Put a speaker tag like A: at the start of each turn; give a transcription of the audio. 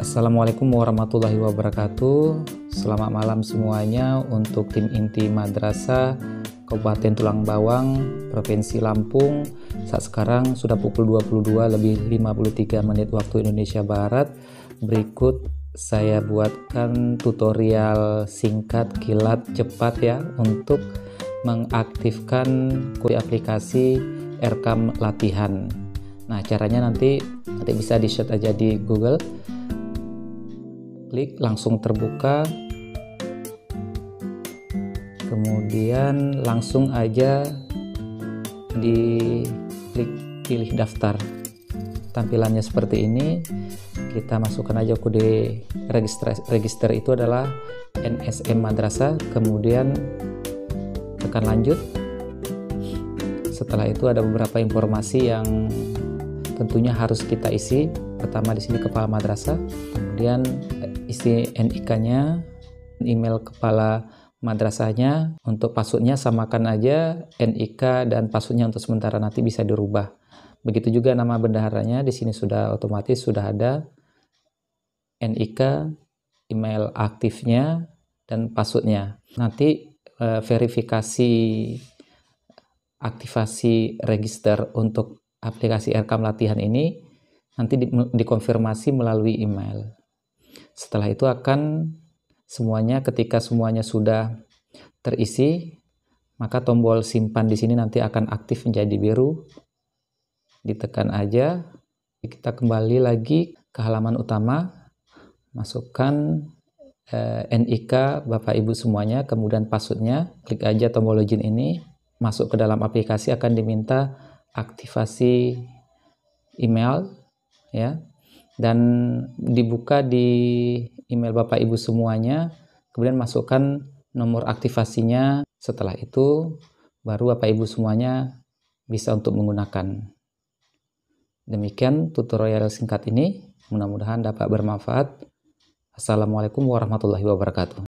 A: Assalamualaikum warahmatullahi wabarakatuh. Selamat malam semuanya untuk tim inti Madrasah Kabupaten Tulang Bawang, Provinsi Lampung. Saat sekarang sudah pukul 22 lebih 53 menit waktu Indonesia Barat. Berikut saya buatkan tutorial singkat, kilat, cepat ya untuk mengaktifkan aplikasi Erekam Latihan. Nah, caranya nanti bisa di-search aja di Google. Klik, langsung terbuka. Kemudian langsung aja di klik pilih daftar. Tampilannya seperti ini. Kita masukkan aja kode register itu adalah NSM Madrasah, kemudian tekan lanjut. Setelah itu ada beberapa informasi yang tentunya harus kita isi. Pertama di sini kepala madrasah, kemudian isi NIK-nya, email kepala madrasahnya. Untuk passwordnya samakan aja NIK dan passwordnya untuk sementara, nanti bisa dirubah. Begitu juga nama bendaharanya, di sini sudah otomatis sudah ada NIK, email aktifnya, dan passwordnya. Nanti verifikasi aktivasi register untuk aplikasi Erekam Latihan ini nanti dikonfirmasi melalui email. Setelah itu akan ketika semuanya sudah terisi, maka tombol simpan di sini nanti akan aktif menjadi biru. Ditekan aja. Kita kembali lagi ke halaman utama, masukkan NIK Bapak Ibu semuanya, kemudian passwordnya. Klik aja tombol login ini. Masuk ke dalam aplikasi, akan diminta aktivasi email ya, dan dibuka di email Bapak Ibu semuanya, kemudian masukkan nomor aktivasinya. Setelah itu baru Bapak Ibu semuanya bisa untuk menggunakan. Demikian tutorial singkat ini, mudah-mudahan dapat bermanfaat. Assalamualaikum warahmatullahi wabarakatuh.